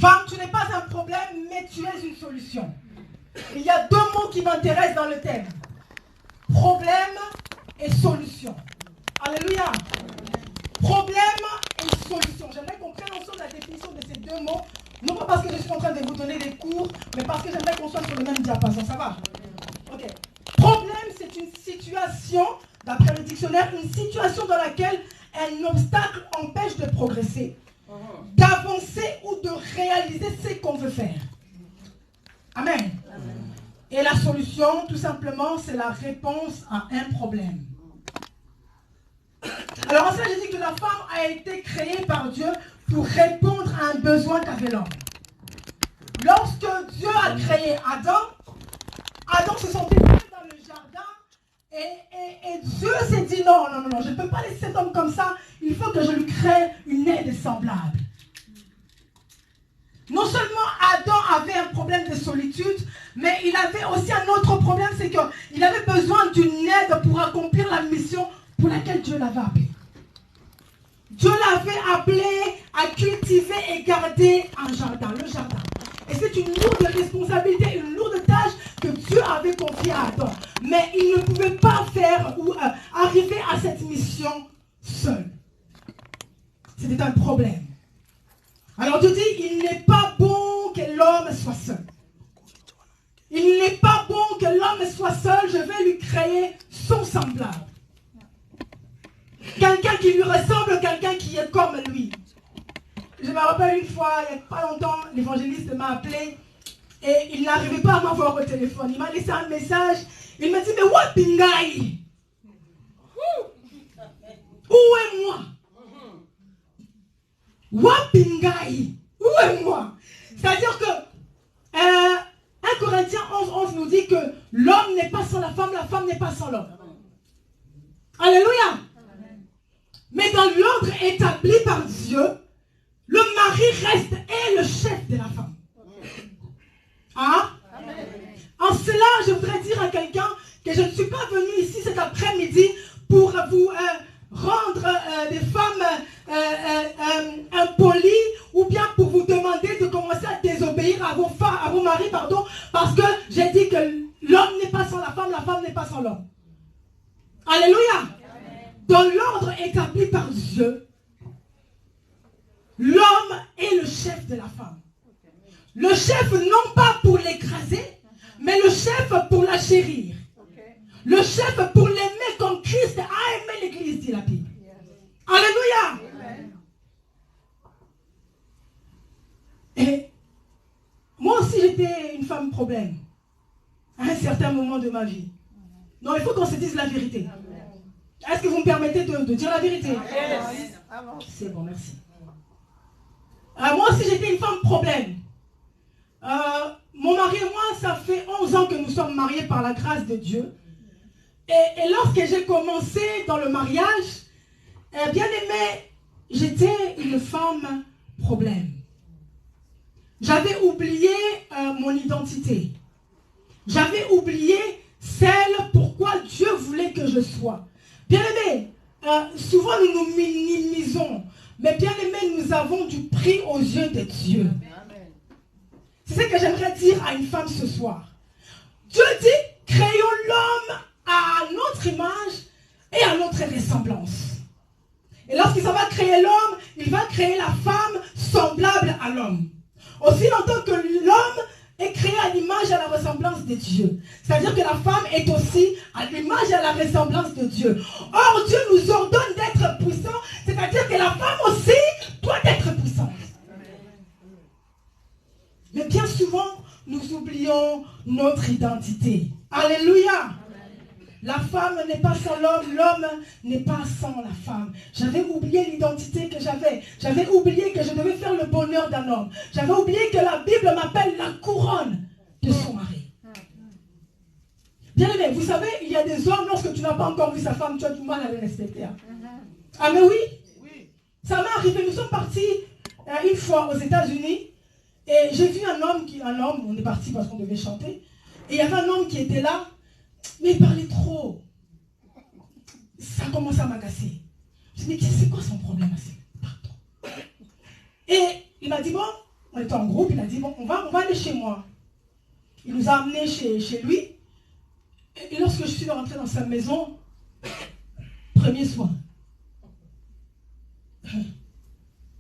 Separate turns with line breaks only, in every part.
Femme, tu n'es pas un problème, mais tu es une solution. Il y a deux mots qui m'intéressent dans le thème. Problème et solution. Alléluia. Problème et solution. J'aimerais qu'on prenne ensemble la définition de ces deux mots. Non pas parce que je suis en train de vous donner des cours, mais parce que j'aimerais qu'on soit sur le même diapason. Ça va? Ok. Problème, c'est une situation, d'après le dictionnaire, une situation dans laquelle un obstacle empêche de progresser, d'avancer ou de réaliser ce qu'on veut faire. Amen. Et la solution, tout simplement, c'est la réponse à un problème. Alors, en cela, j'ai dit que la femme a été créée par Dieu pour répondre à un besoin qu'avait l'homme. Lorsque Dieu a créé Adam, Adam se sentait seul dans le jardin et Dieu s'est dit non, je ne peux pas laisser cet homme comme ça, il faut que je lui crée une aide semblable. Non seulement Adam avait un problème de solitude, mais il avait aussi un autre problème, c'est qu'il avait besoin d'une aide pour accomplir la mission pour laquelle Dieu l'avait appelé. Dieu l'avait appelé à cultiver et garder un jardin, le jardin. Et c'est une lourde responsabilité, une lourde tâche que Dieu avait confiée à Adam. Mais il ne pouvait pas faire ou arriver à cette mission seul. C'était un problème. Alors Dieu dit, il n'est pas bon que l'homme soit seul. Il n'est pas bon que l'homme soit seul, je vais lui créer son semblable. Quelqu'un qui lui ressemble, quelqu'un qui est comme lui. Je me rappelle une fois, il n'y a pas longtemps, l'évangéliste m'a appelé et il n'arrivait pas à m'avoir au téléphone. Il m'a laissé un message, il m'a dit, mais où est Pingaï? Où est moi? Wapingai, où est moi? C'est-à-dire que 1 Corinthiens 11 nous dit que l'homme n'est pas sans la femme n'est pas sans l'homme. Alléluia. Mais dans l'ordre établi par Dieu, le mari reste et le chef de la femme. Hein? En cela, je voudrais dire à quelqu'un que je ne suis pas venue ici cet après-midi pour vous rendre des femmes impolies ou bien pour vous demander de commencer à désobéir à vos maris, parce que j'ai dit que l'homme n'est pas sans la femme n'est pas sans l'homme. Alléluia. Dans l'ordre établi par Dieu, l'homme est le chef de la femme. Le chef non pas pour l'écraser, mais le chef pour la chérir. Le chef pour l'aimer comme Christ a aimé l'église, dit la Bible. Alléluia. Et moi aussi j'étais une femme problème à un certain moment de ma vie. Non, il faut qu'on se dise la vérité. Est-ce que vous me permettez de dire la vérité? C'est bon, merci. Moi aussi j'étais une femme problème. Mon mari et moi, ça fait 11 ans que nous sommes mariés par la grâce de Dieu. Et lorsque j'ai commencé dans le mariage, bien aimé, j'étais une femme problème. J'avais oublié mon identité. J'avais oublié celle pourquoi Dieu voulait que je sois. Bien aimé, souvent nous nous minimisons. Mais bien aimé, nous avons du prix aux yeux de Dieu. C'est ce que j'aimerais dire à une femme ce soir. Dieu dit, créons l'homme à notre image et à notre ressemblance. Et lorsqu'il va créer l'homme, il va créer la femme semblable à l'homme. Aussi longtemps que l'homme est créé à l'image et à la ressemblance de Dieu. C'est-à-dire que la femme est aussi à l'image et à la ressemblance de Dieu. Or, Dieu nous ordonne d'être puissants, c'est-à-dire que la femme aussi doit être puissante. Mais bien souvent, nous oublions notre identité. Alléluia. La femme n'est pas sans l'homme, l'homme n'est pas sans la femme. J'avais oublié l'identité que j'avais. J'avais oublié que je devais faire le bonheur d'un homme. J'avais oublié que la Bible m'appelle la couronne de son mari. Bien aimé, vous savez, il y a des hommes, lorsque tu n'as pas encore vu sa femme, tu as du mal à les respecter. Ah mais oui, ça m'est arrivé. Nous sommes partis une fois aux États-Unis et j'ai vu un homme, on est parti parce qu'on devait chanter, et il y avait un homme qui était là. Mais il parlait trop. Ça commence à m'agacer. Je me dis, mais c'est quoi son problème? Pardon. Et il m'a dit, bon, on était en groupe, il a dit, bon, on va aller chez moi. Il nous a amenés chez lui. Et lorsque je suis rentré dans sa maison, premier soin,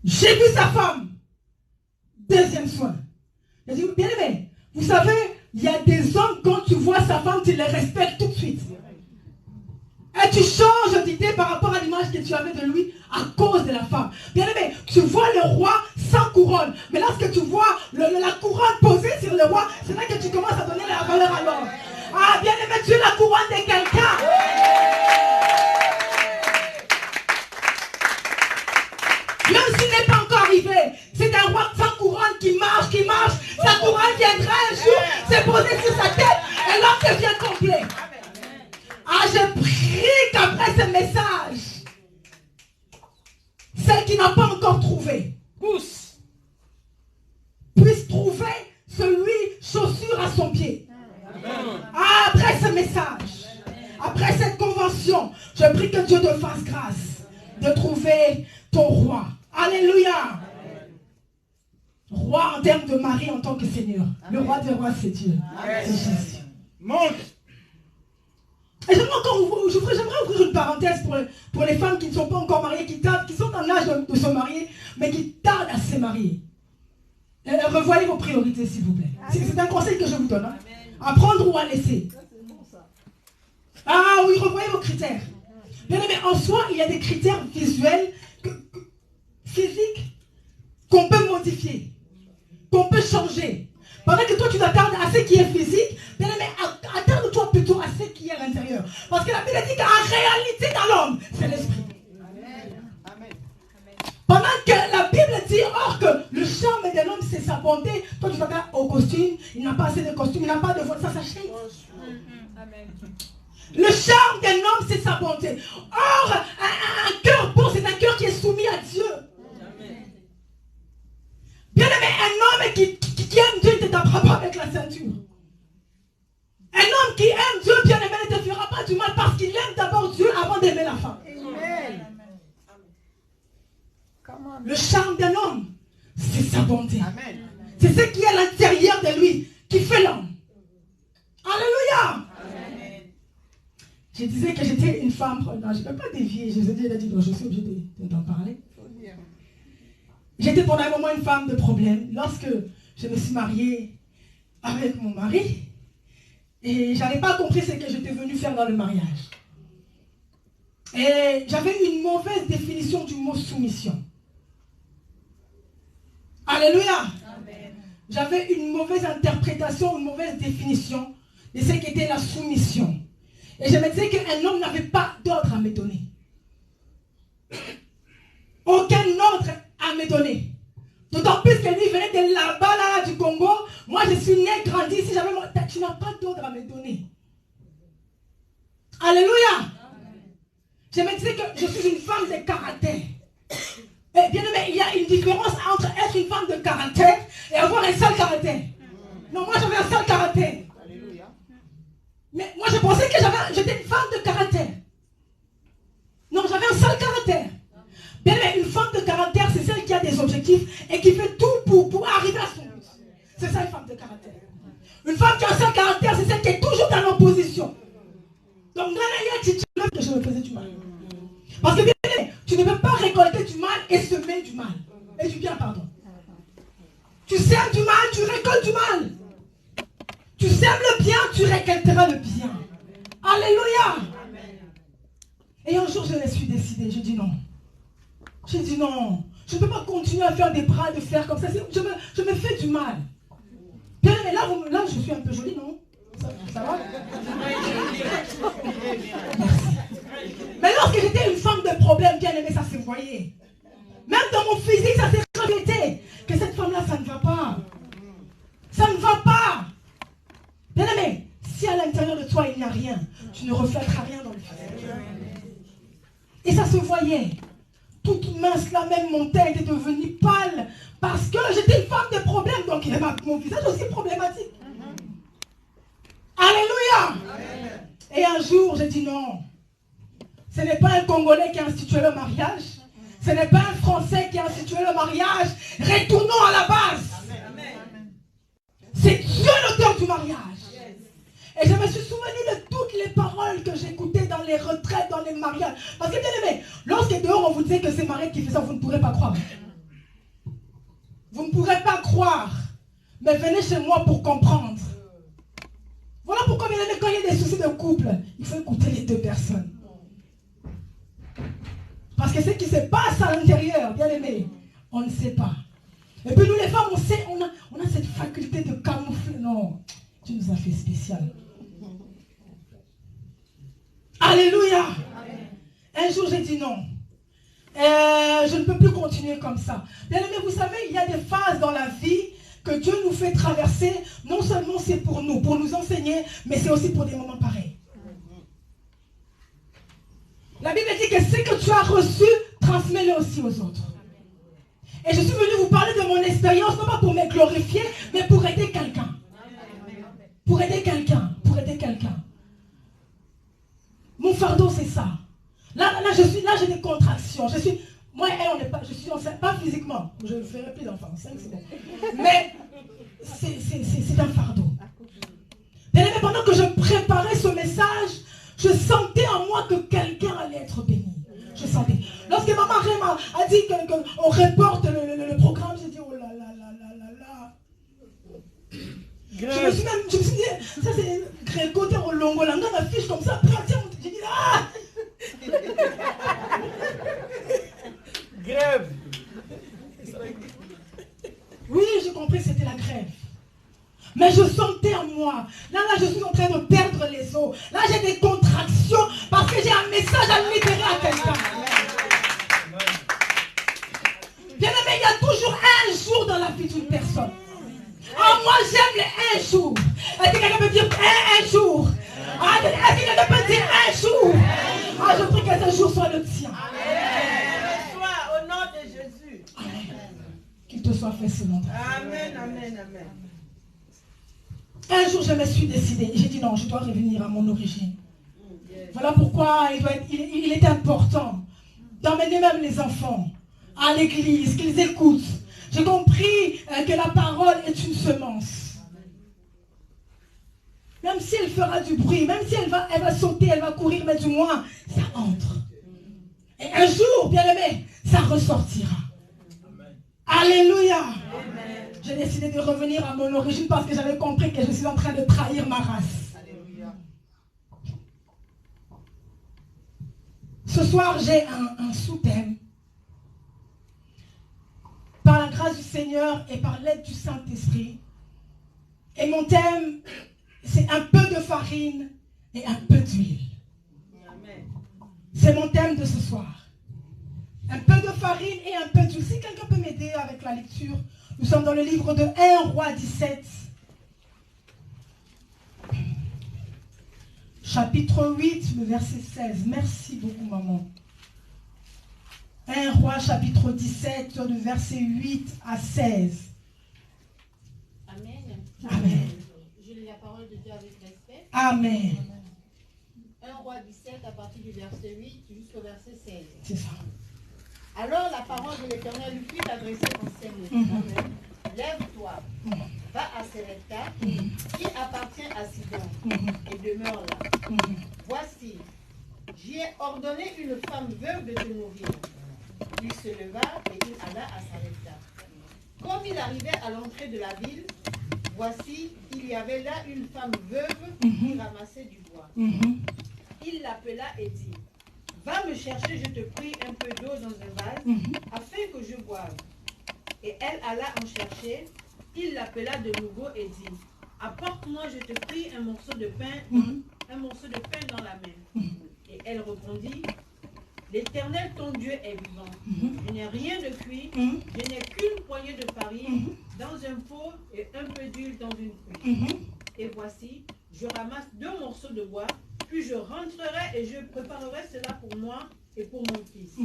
j'ai vu sa femme. Deuxième soin. J'ai dit, bien aimé, vous savez, il y a des hommes, quand tu vois sa femme, tu les respectes tout de suite. Et tu changes d'idée par rapport à l'image que tu avais de lui à cause de la femme. Bien aimé, tu vois le roi sans couronne. Mais lorsque tu vois la couronne posée sur le roi, c'est là que tu commences à donner la valeur à l'homme. Ah, bien aimé, tu es la couronne de quelqu'un. Même s'il n'est pas encore arrivé, c'est un roi sans couronne qui marche. Sa couronne viendra un jour se poser sur sa tête et l'homme devient complet. Ah, je prie qu'après ce message, celle qui n'a pas encore trouvé, puisse trouver celui chaussure à son pied. Ah, après ce message, après cette convention, je prie que Dieu te fasse grâce de trouver ton roi. Alléluia. Roi en termes de mari en tant que Seigneur. Le roi des rois, c'est Dieu. C'est Jésus. Monte. Et j'aimerais ouvrir une parenthèse pour les femmes qui ne sont pas encore mariées, qui sont en âge de se marier, mais qui tardent à se marier. Revoyez vos priorités, s'il vous plaît. C'est un conseil que je vous donne. Hein. À prendre ou à laisser. Ah oui, revoyez vos critères. Bien aimé, en soi, il y a des critères visuels, physiques, qu'on peut modifier, qu'on peut changer. Pendant que toi, tu t'attardes à ce qui est physique, bien aimé, attarde-toi plutôt à ce qui est à l'intérieur. Parce que la Bible dit qu'en réalité, dans l'homme, c'est l'esprit. Pendant que la Bible dit, or que le charme de l'homme, c'est sa bonté, toi, tu t'attardes au costume, il n'a pas assez de costume, il n'a pas de voix, ça s'achète. Le charme d'un homme, c'est sa bonté. Or, un cœur bon, c'est un cœur qui est soumis à Dieu. Bien aimé, un homme qui aime Dieu ne te tapera pas avec la ceinture. Un homme qui aime Dieu, bien aimé, ne te fera pas du mal parce qu'il aime d'abord Dieu avant d'aimer la femme. Le charme d'un homme, c'est sa bonté. C'est ce qui est à l'intérieur de lui qui fait l'homme. Alléluia. Je disais que j'étais une femme. Non, je ne peux pas dévier. Je vous ai déjà dit, donc je suis obligée d'en parler. J'étais pendant un moment une femme de problème. Lorsque je me suis mariée avec mon mari, et je n'avais pas compris ce que j'étais venue faire dans le mariage. Et j'avais une mauvaise définition du mot soumission. Alléluia. J'avais une mauvaise interprétation, une mauvaise définition de ce qu'était la soumission. Et je me disais qu'un homme n'avait pas d'ordre à me donner. Aucun ordre à me donner. D'autant plus que lui venait de là-bas, là, du Congo. Moi, je suis né, grandi ici. Tu n'as pas d'ordre à me donner. Alléluia. Je me disais que je suis une femme de caractère. Et bien aimé, il y a une différence entre être une femme de caractère et avoir un seul caractère. Non, moi j'avais un seul caractère. Mais moi je pensais que j'étais une femme de caractère. Non, j'avais un seul caractère. Bien aimé, une femme de caractère, c'est celle qui a des objectifs et qui fait tout pour arriver à son but. C'est ça une femme de caractère. Une femme qui a un seul caractère, c'est celle qui est toujours dans l'opposition. Donc, tu veux que je me faisais du mal. Parce que bien aimé, tu ne peux pas récolter du mal et semer du mal. Et du bien, pardon. Tu sèmes du mal, tu récoltes du mal. Tu sèmes le bien, tu récolteras le bien. Alléluia. Et un jour, je me suis décidée. Je dis non. J'ai dit non. Je ne peux pas continuer à faire des bras de fer comme ça. Je me fais du mal. Bien aimé, là, je suis un peu jolie, non? Ça va? Merci. Mais lorsque j'étais une femme de problème, bien aimé, ça se voyait. Même dans mon physique, ça s'est reflété. Que cette femme-là, ça ne va pas. Ça ne va pas. Bien aimé, si à l'intérieur de toi, il n'y a rien, tu ne reflèteras rien dans le physique. Et ça se voyait. Toute mince, là, même mon teint était devenu pâle. Parce que j'étais une femme de problème. Donc, mon visage aussi problématique. Alléluia. Amen. Et un jour, j'ai dit non. Ce n'est pas un Congolais qui a institué le mariage. Ce n'est pas un Français qui a institué le mariage. Retournons à la base. mariage. Et je me suis souvenu de toutes les paroles que j'écoutais dans les retraites, dans les mariages. Parce que bien aimé, lorsque dehors on vous disait que c'est Marie qui fait ça, vous ne pourrez pas croire. Vous ne pourrez pas croire. Mais venez chez moi pour comprendre. Voilà pourquoi, bien aimé, quand il y a des soucis de couple, il faut écouter les deux personnes. Parce que ce qui se passe à l'intérieur, bien aimé, on ne sait pas. Et puis nous les femmes, on sait, on a cette faculté de camoufler. Non, tu nous as fait spécial. Alléluia. Un jour j'ai dit non. Je ne peux plus continuer comme ça. Bien aimé, vous savez, il y a des phases dans la vie que Dieu nous fait traverser. Non seulement c'est pour nous enseigner, mais c'est aussi pour des moments pareils. La Bible dit que ce que tu as reçu, transmets-le aussi aux autres. Et je suis venue vous parler de mon expérience, non pas pour me glorifier, mais pour aider quelqu'un. Pour aider quelqu'un. Pour aider quelqu'un. Mon fardeau, c'est ça. Là, j'ai des contractions. Moi et elle, on n'est pas, je suis enceinte, pas physiquement. Je ne ferai plus d'enfants, 5 c'est bon. Mais c'est un fardeau. Bien aimé, pendant que je préparais ce message, je sentais en moi que quelqu'un allait être béni. Je sentais. Lorsque maman Réma a dit qu'on reporte le programme, j'ai dit oh là là là là là là. Je me suis dit, ça c'est Grégo, t'es au longo, là, on affiche comme ça, j'ai dit ah.
Grève.
Oui, j'ai compris, c'était la grève. Mais je sentais en moi. Là, je suis en train de perdre les os. Là, j'ai des contractions parce que j'ai un message à libérer à quelqu'un. Bien aimé, il y a toujours un jour dans la vie d'une personne. Ah, moi, j'aime les un jour. Est-ce que quelqu'un peut dire un jour? Ah, est-ce que quelqu'un peut dire un jour? Ah, je prie que ce jour soit le tien.
Amen. Au nom de Jésus.
Amen. Qu'il te soit fait selon toi.
Amen, amen, amen.
Un jour, je me suis décidée. J'ai dit non, je dois revenir à mon origine. Voilà pourquoi il est important d'emmener même les enfants à l'église, qu'ils écoutent. J'ai compris que la parole est une semence. Même si elle fera du bruit, même si elle va sauter, elle va courir, mais du moins, ça entre. Et un jour, bien aimé, ça ressortira. Alléluia. Amen. J'ai décidé de revenir à mon origine parce que j'avais compris que je suis en train de trahir ma race. Alléluia. Ce soir, j'ai un sous-thème. Par la grâce du Seigneur et par l'aide du Saint-Esprit. Et mon thème, c'est un peu de farine et un peu d'huile. C'est mon thème de ce soir. Un peu de farine et un peu d'huile. Si quelqu'un peut m'aider avec la lecture, nous sommes dans le livre de 1 Roi 17. Chapitre 8, le verset 16. Merci beaucoup, maman. 1 Roi, chapitre 17, le verset 8 à 16.
Amen.
Amen.
Je lis la parole de Dieu avec respect.
Amen.
1 Roi 17, à partir du verset 8 jusqu'au verset 16.
C'est ça.
Alors la parole de l'Éternel lui fut adressée en ces mots. Lève-toi, va à Serepta, qui appartient à Sidon, et demeure là. Voici, j'y ai ordonné une femme veuve de te nourrir. Il se leva et il alla à Sarepta. Comme il arrivait à l'entrée de la ville, voici, il y avait là une femme veuve qui ramassait du bois. Il l'appela et dit, va me chercher, je te prie, un peu d'eau dans un vase, afin que je boive. Et elle alla en chercher. Il l'appela de nouveau et dit, apporte-moi, je te prie, un morceau de pain dans la main. Et elle répondit, l'Éternel ton Dieu est vivant. Je n'ai rien de cuit, je n'ai qu'une poignée de farine dans un pot et un peu d'huile dans une cuve. Et voici, je ramasse 2 morceaux de bois, puis je rentrerai et je préparerai cela pour moi et pour mon fils.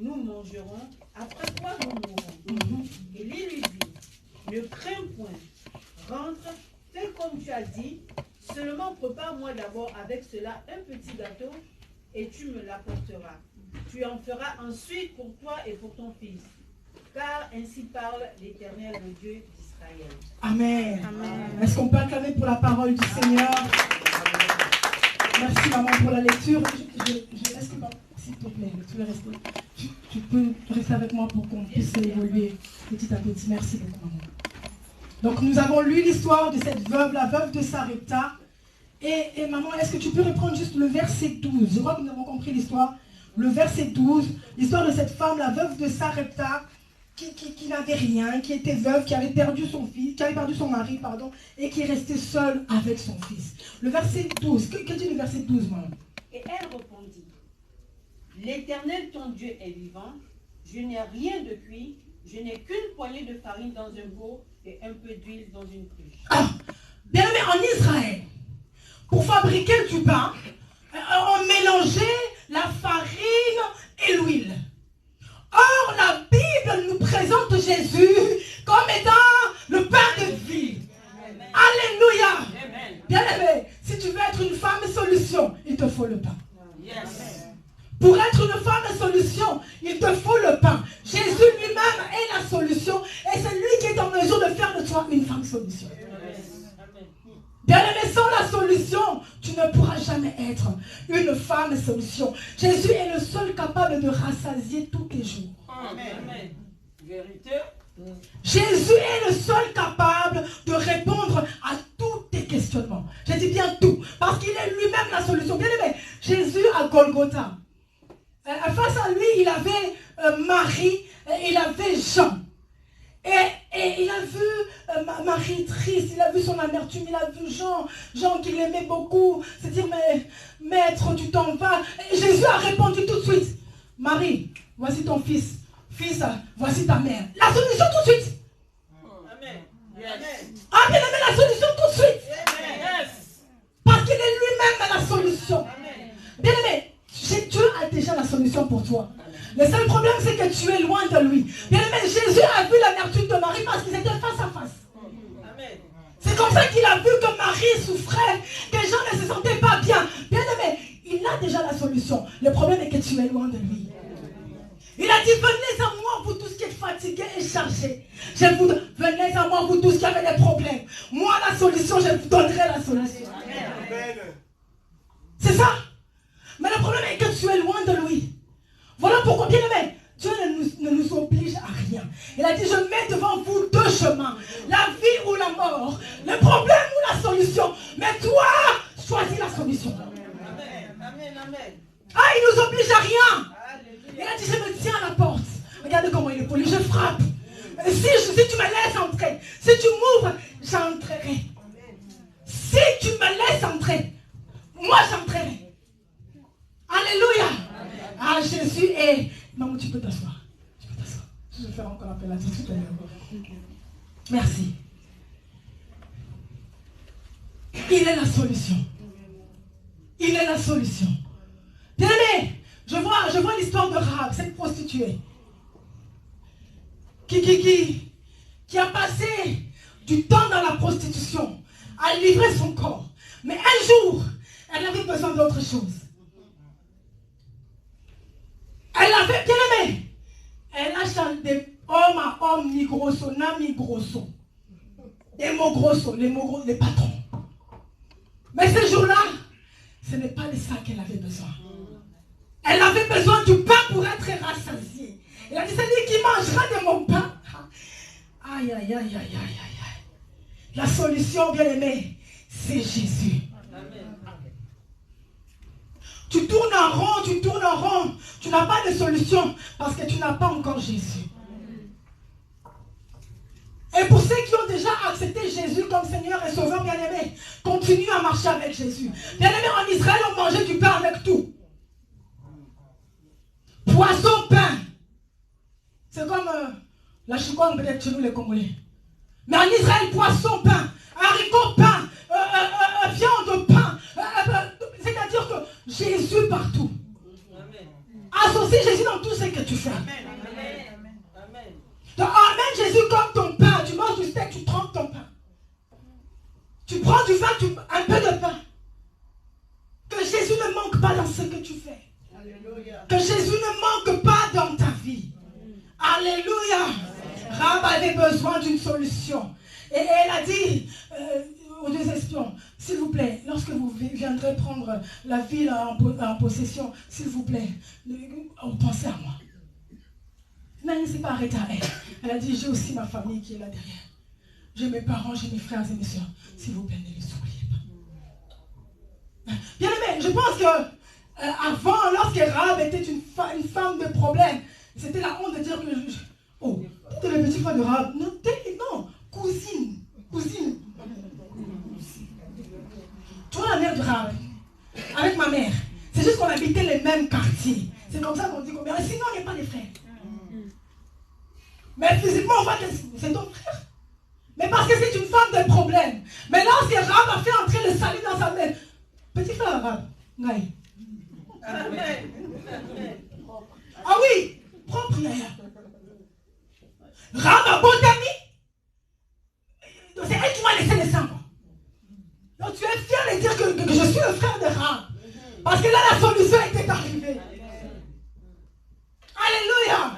Nous mangerons, après quoi nous mourrons. Et lui dit, ne crains point, rentre, fais comme tu as dit, seulement prépare-moi d'abord avec cela un petit gâteau et tu me l'apporteras. Tu en feras ensuite pour toi et pour ton fils. Car ainsi parle l'Éternel, le Dieu d'Israël.
Amen. Est-ce qu'on peut acclamer pour la parole du Seigneur? Merci maman pour la lecture. Est-ce que, s'il te plaît, tu peux rester avec moi pour qu'on puisse évoluer petit à petit. Merci beaucoup maman. Donc nous avons lu l'histoire de cette veuve, la veuve de Sarepta. Et maman, est-ce que tu peux reprendre juste le verset 12? Je crois que nous avons compris l'histoire. Le verset 12, l'histoire de cette femme, la veuve de Sarepta, qui n'avait rien, qui était veuve, qui avait perdu son fils, qui avait perdu son mari, pardon, et qui est restée seule avec son fils. Le verset 12, que dit le verset 12, maman?
Et elle répondit, l'Éternel ton Dieu est vivant, je n'ai rien de cuit, je n'ai qu'une poignée de farine dans un pot et un peu d'huile dans une cruche.
Ah, bien aimé, en Israël, pour fabriquer du pain, on mélangeait la farine et l'huile. Or, la Bible nous présente Jésus comme étant le pain de vie. Amen. Alléluia. Amen. Bien aimé, si tu veux être une femme solution, il te faut le pain. Yes. Pour être une femme solution, il te faut le pain. Jésus lui-même est la solution et c'est lui qui est en mesure de faire de toi une femme solution. Bien aimé, sans la solution, tu ne pourras jamais être une femme solution. Jésus est le seul capable de rassasier tous tes jours.
Amen. Vérité.
Jésus est le seul capable de répondre à tous tes questionnements. Je dis bien tout, parce qu'il est lui-même la solution. Bien aimé, Jésus à Golgotha, face à lui, il avait Marie, il avait Jean. Et il a vu Marie triste, il a vu son amertume, il a vu Jean qui l'aimait beaucoup, se dire, mais maître, tu t'en vas. Et Jésus a répondu tout de suite, Marie, voici ton fils. Fils, voici ta mère. La solution tout de suite.
Amen. Yes.
Ah, bien aimé, la solution tout de suite.
Yes.
Parce qu'il est lui-même la solution.
Amen.
Bien aimé, Dieu a déjà la solution pour toi. Le seul problème, c'est que tu es loin de lui. Bien aimé, Jésus a vu l'amertume de Marie parce qu'ils étaient face à face.
Amen.
C'est comme ça qu'il a vu que Marie souffrait, que Jean ne se sentait pas bien. Bien aimé, il a déjà la solution. Le problème est que tu es loin de lui. Il a dit, venez à moi, vous tous qui êtes fatigués et chargés. Venez à moi, vous tous qui avez des problèmes. Moi, la solution, je vous donnerai la solution. Amen. C'est ça. Mais le problème est que tu es loin de lui. Voilà pourquoi, bien aimé, Dieu ne nous oblige à rien. Il a dit, je mets devant vous deux chemins, la vie ou la mort, le problème ou la solution. Mais toi, choisis la solution.
Amen. Amen. Amen.
Ah, il nous oblige à rien. Il a dit, je me tiens à la porte. Regardez comment il est poli, je frappe. Si tu me laisses entrer, si tu m'ouvres, j'entrerai. Si tu me laisses entrer, moi j'entrerai. Alléluia. Ah, Jésus est... Maman, tu peux t'asseoir. Tu peux t'asseoir. Je vais faire encore appel à toi tout à l'heure. Merci. Il est la solution. Il est la solution. Bien aimé, je vois l'histoire de Rahab, cette prostituée, qui a passé du temps dans la prostitution, à livrer son corps. Mais un jour, elle avait besoin d'autre chose. Elle avait, bien aimé, elle a chanté homme à homme, mi grosso, na mi grosso. Des mots grosso, les patrons. Mais ce jour-là, ce n'est pas de ça qu'elle avait besoin. Elle avait besoin du pain pour être rassasiée. Elle a dit, c'est lui qui mangera de mon pain. Aïe, aïe, aïe, aïe, aïe, aïe. La solution, bien aimée, c'est Jésus. Amen. Tu tournes en rond, tu tournes en rond. Tu n'as pas de solution parce que tu n'as pas encore Jésus. Et pour ceux qui ont déjà accepté Jésus comme Seigneur et Sauveur, bien aimé, continue à marcher avec Jésus. Bien aimé, en Israël, on mangeait du pain avec tout. Poisson, pain. C'est comme la choucouane peut-être chez nous les Congolais. Mais en Israël, poisson, pain, haricots, pain, viande, pain. C'est-à-dire que Jésus partout. Amen. Associe Jésus dans tout ce que tu fais. Amen. Amen. Amen. Donc emmène Jésus comme ton pain. Tu manges du steak, tu trempes ton pain. Tu prends du vin, un peu de pain. Que Jésus ne manque pas dans ce que tu fais. Alléluia. Que Jésus ne manque pas dans ta vie. Alléluia. Rahab avait besoin d'une solution. Et elle a dit aux deux espions, s'il vous plaît, lorsque vous viendrez prendre la ville en possession, s'il vous plaît, pensez à moi. Mais elle ne s'est pas arrêtée à elle. Elle a dit, j'ai aussi ma famille qui est là derrière. J'ai mes parents, j'ai mes frères et mes soeurs. S'il vous plaît, ne les oubliez pas. Bien aimé, je pense que avant, lorsque Rahab était une femme de problème, c'était la honte de dire que oh, tu es le petit frère de Rahab. Non, cousine. Tu vois la mère de Rahab avec ma mère. C'est juste qu'on habitait les mêmes quartiers. C'est comme ça qu'on dit combien. Sinon, on n'est pas des frères. Mais physiquement, on voit que c'est ton frère. Mais parce que c'est une femme de problème. Mais lorsque Rahab a fait entrer le salut dans sa mère, petit frère Rahab, Ngaï. Ah oui, propre Yaya. Rahab a beau t'ami. C'est elle qui m'a laissé le sang. Donc tu es fier de dire que je suis le frère de Rahab. Parce que là, la solution était arrivée. Alléluia.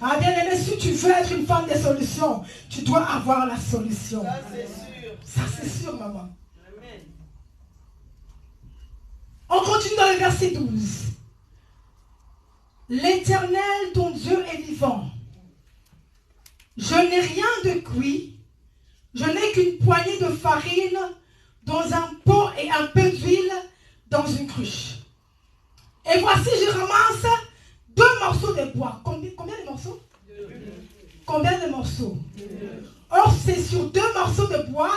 Ah bien aimé, si tu veux être une femme de solution, tu dois avoir la solution.
Ça c'est sûr.
Ça c'est sûr, maman. Amen. On continue dans le verset 12. L'Éternel, ton Dieu, est vivant. Je n'ai rien de cuit. Je n'ai qu'une poignée de farine dans un pot et un peu d'huile dans une cruche. Et voici, je ramasse 2 morceaux de bois. Combien de morceaux? 2. Combien de morceaux? 2. Or, c'est sur 2 morceaux de bois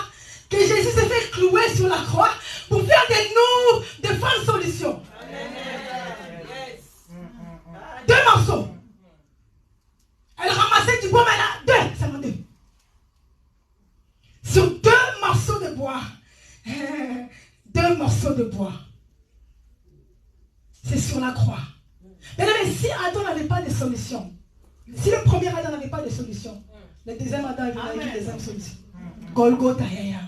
que Jésus s'est fait clouer sur la croix pour faire de nous de bonnes solutions. Amen. Yes. 2 morceaux. Elle ramassait du bois, mais elle a 2. Seulement 2. Sur 2 morceaux de bois. 2 morceaux de bois. C'est sur la croix. Mais si Adam n'avait pas de solution, si le premier Adam n'avait pas de solution, le deuxième Adam il avait une deuxième solution. Golgotha, yaya.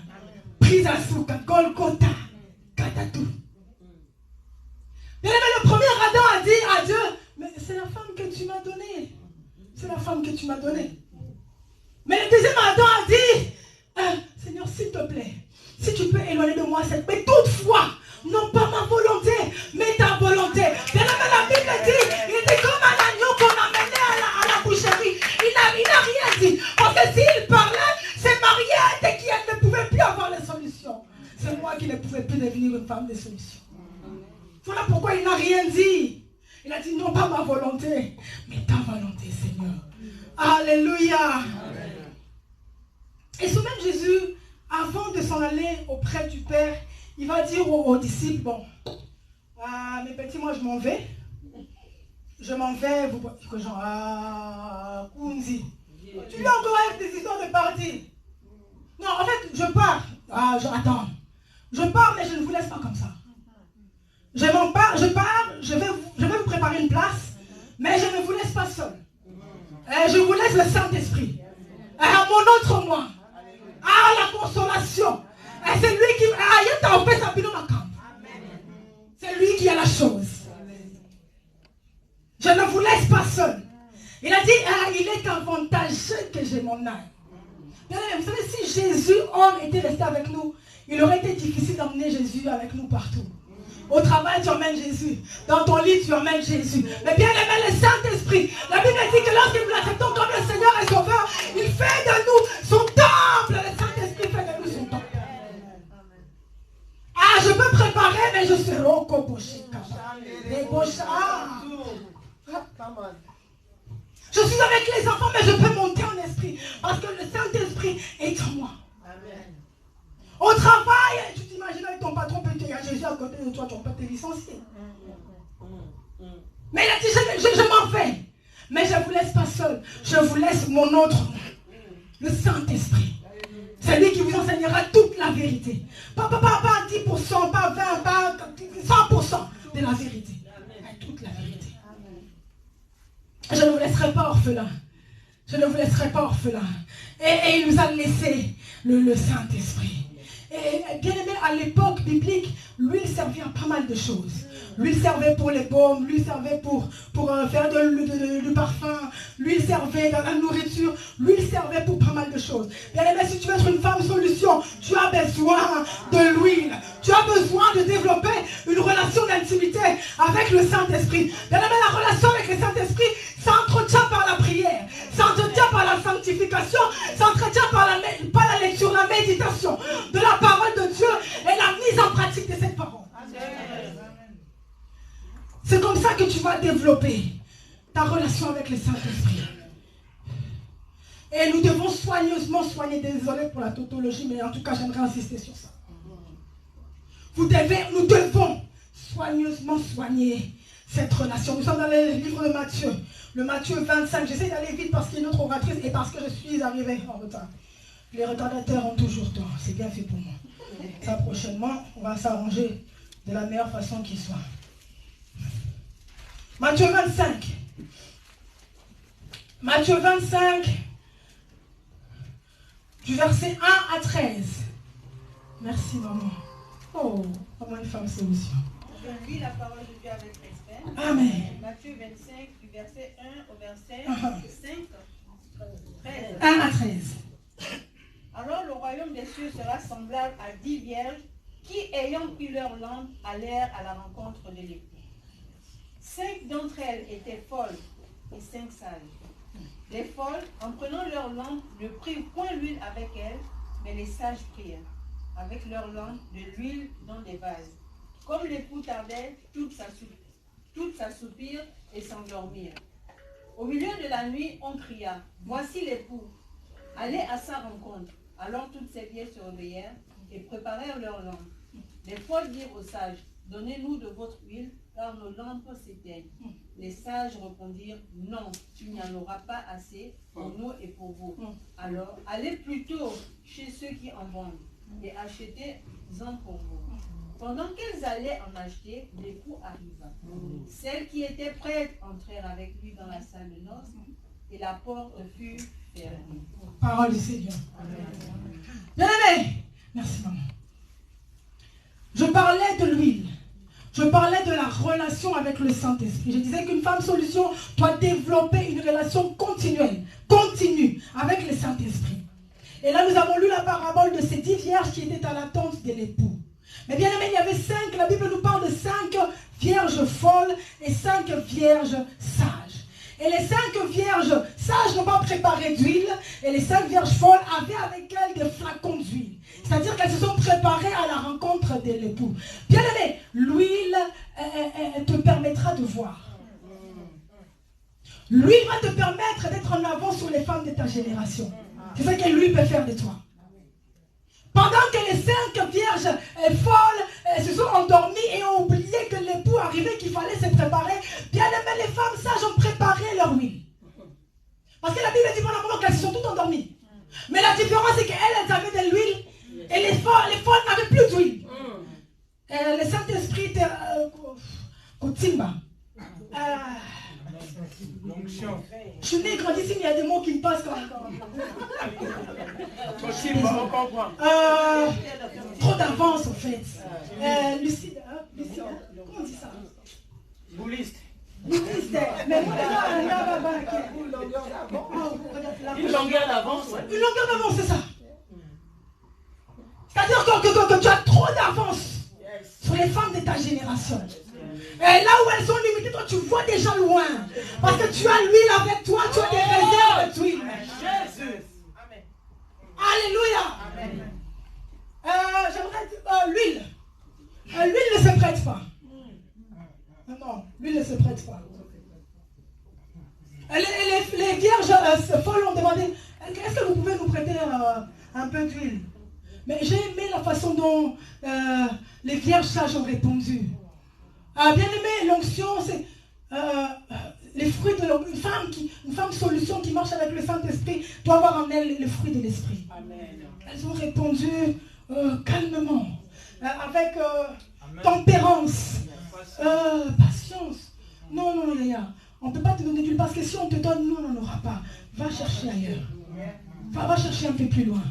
Prise à souka, Golgotha, katatou. Mais le premier Adam a dit à Dieu, mais c'est la femme que tu m'as donnée. C'est la femme que tu m'as donnée. Mais le deuxième Adam a dit, Seigneur, s'il te plaît, si tu peux éloigner de moi cette... Mais toutefois, non pas ma volonté, mais ta volonté. Bien aimé, la Bible dit, il était comme un agneau qu'on a mené à la boucherie. Il n'a rien dit. Parce que s'il parlait, c'est Mariette qui elle ne pouvait plus avoir les solutions. C'est moi qui ne pouvais plus devenir une femme de solution. Voilà pourquoi il n'a rien dit. Il a dit non pas ma volonté, mais ta volonté, Seigneur. Alléluia. Amen. Et ce même Jésus, avant de s'en aller auprès du Père, il va dire aux disciples, bon, mes petits, moi je m'en vais. Je m'en vais, vous que genre, Kunzi. Tu lui as encore avec des histoires de partir. Non, en fait, je pars. Attends. Je pars, mais je ne vous laisse pas comme ça. Je pars, je vais vous préparer une place, mais je ne vous laisse pas seul. Je vous laisse le Saint-Esprit. Mon autre moi. La consolation. C'est lui qui... C'est lui qui a la chose. Je ne vous laisse pas seul. Il a dit, il est avantageux que j'ai mon âme. Vous savez, si Jésus, homme, était resté avec nous, il aurait été difficile d'emmener Jésus avec nous partout. Au travail, tu emmènes Jésus. Dans ton lit, tu emmènes Jésus. Mais bien aimé, le Saint-Esprit. La Bible dit que lorsque nous l'acceptons comme le Seigneur et Sauveur, il fait de nous son temple. Le Saint-Esprit fait de nous son temple. Je peux préparer, mais je serai au Koboshi. Je suis avec les enfants, mais je peux monter en esprit. Parce que le Saint-Esprit est en moi. Amen. Au travail, tu t'imagines avec ton patron, peut-être il y a Jésus à côté de toi, tu ne peux pas te licencier. Mais il a dit, je m'en vais. Mais je ne vous laisse pas seul. Je vous laisse mon autre, le Saint-Esprit. C'est lui qui vous enseignera toute la vérité. Pas 10%, pas 20%, pas 100% de la vérité. Mais toute la vérité. Je ne vous laisserai pas orphelin. Je ne vous laisserai pas orphelin. Et il nous a laissé le Saint-Esprit. Et bien aimé, à l'époque biblique, l'huile servait à pas mal de choses. L'huile servait pour les baumes, l'huile servait pour faire du parfum, l'huile servait dans la nourriture, l'huile servait pour pas mal de choses. Bien aimé, si tu veux être une femme solution, tu as besoin de l'huile. Tu as besoin de développer une relation d'intimité avec le Saint-Esprit. Bien aimé, la relation avec le Saint-Esprit s'entretient par la prière, s'entretient par la sanctification, s'entretient par la lecture, la méditation de la parole de Dieu et la mise en pratique de cette parole. C'est comme ça que tu vas développer ta relation avec le Saint-Esprit. Et nous devons soigneusement soigner, désolé pour la tautologie, mais en tout cas j'aimerais insister sur ça. Nous devons soigneusement soigner cette relation. Nous sommes dans le livre de Matthieu, le Matthieu 25. J'essaie d'aller vite parce qu'il y a une autre oratrice et parce que je suis arrivée en retard. Les retardateurs ont toujours tort, c'est bien fait pour moi. Ça prochainement, on va s'arranger de la meilleure façon qui soit. Matthieu 25. Matthieu 25, du verset 1 à 13. Merci maman. Oh, comment une femme solution.
Je lis la parole de Dieu avec respect.
Amen.
Matthieu 25, du verset 1 au verset 5, 13.
1 à 13.
Alors le royaume des cieux sera semblable à 10 vierges qui, ayant pris leur lampe, allèrent à la rencontre de l'époux. 5 d'entre elles étaient folles et 5 sages. Les folles, en prenant leur lampe, ne prirent point l'huile avec elles, mais les sages prirent, avec leur lampe, de l'huile dans des vases. Comme l'époux tardait, toutes s'assoupirent et s'endormirent. Au milieu de la nuit, on cria, « Voici l'époux, allez à sa rencontre. » Alors toutes ces vierges se réveillèrent et préparèrent leur lampe. Les folles dirent aux sages, « Donnez-nous de votre huile, car nos lampes s'éteignent. » Les sages répondirent, « Non, il n'y en aura pas assez pour nous et pour vous. Alors, allez plutôt chez ceux qui en vendent et achetez-en pour vous. » Pendant qu'elles allaient en acheter, l'époux arriva. Celles qui étaient prêtes entrèrent avec lui dans la salle de noces et la porte fut fermée.
Parole du Seigneur. Bien aimé, merci maman. Je parlais de l'huile. Je parlais de la relation avec le Saint-Esprit. Je disais qu'une femme solution doit développer une relation continue avec le Saint-Esprit. Et là, nous avons lu la parabole de ces 10 vierges qui étaient à l'attente de l'époux. Mais bien aimé, il y avait 5, la Bible nous parle de 5 vierges folles et 5 vierges sages. Et les 5 vierges sages n'ont pas préparé d'huile, et les 5 vierges folles avaient avec elles des flacons d'huile. C'est-à-dire qu'elles se sont préparées à la rencontre de l'époux. Bien aimé, l'huile te permettra de voir. L'huile va te permettre d'être en avant sur les femmes de ta génération. C'est ce que l'huile peut faire de toi. Pendant que les 5 vierges folles se sont endormies et ont oublié que l'époux arrivait, qu'il fallait se préparer, bien aimé, les femmes sages ont préparé leur huile. Parce que la Bible dit pendant un moment qu'elles se sont toutes endormies. Mais la différence c'est qu'elles avaient de l'huile et les folles n'avaient plus d'huile. Le Saint-Esprit était Kotimba. Je suis né et grandi ici, mais il y a des mots qui me passent quand même. Trop d'avance en fait. Lucide, comment on dit ça?
Bouliste.
Bouliste. Mais moi,
Une longueur d'avance.
Une longueur d'avance, c'est ça. C'est-à-dire que tu as trop d'avance sur les femmes de ta génération. Et là où elles sont limitées, toi tu vois déjà loin. Parce que tu as l'huile avec toi, tu as des réserves d'huile.
Jésus. Amen.
Alléluia. J'aimerais dire l'huile. L'huile ne se prête pas. Non, l'huile ne se prête pas. Les vierges folles ont demandé, est-ce que vous pouvez nous prêter un peu d'huile? Mais j'ai aimé la façon dont les vierges sages ont répondu. Bien aimé, l'onction, c'est les fruits de une femme solution qui marche avec le Saint-Esprit doit avoir en elle les fruits de l'Esprit. Elles ont répondu calmement, avec tempérance, patience. Non, Léa, on ne peut pas te donner d'huile parce que si on te donne, nous, on n'en aura pas. Va chercher ailleurs. Va chercher un peu plus loin.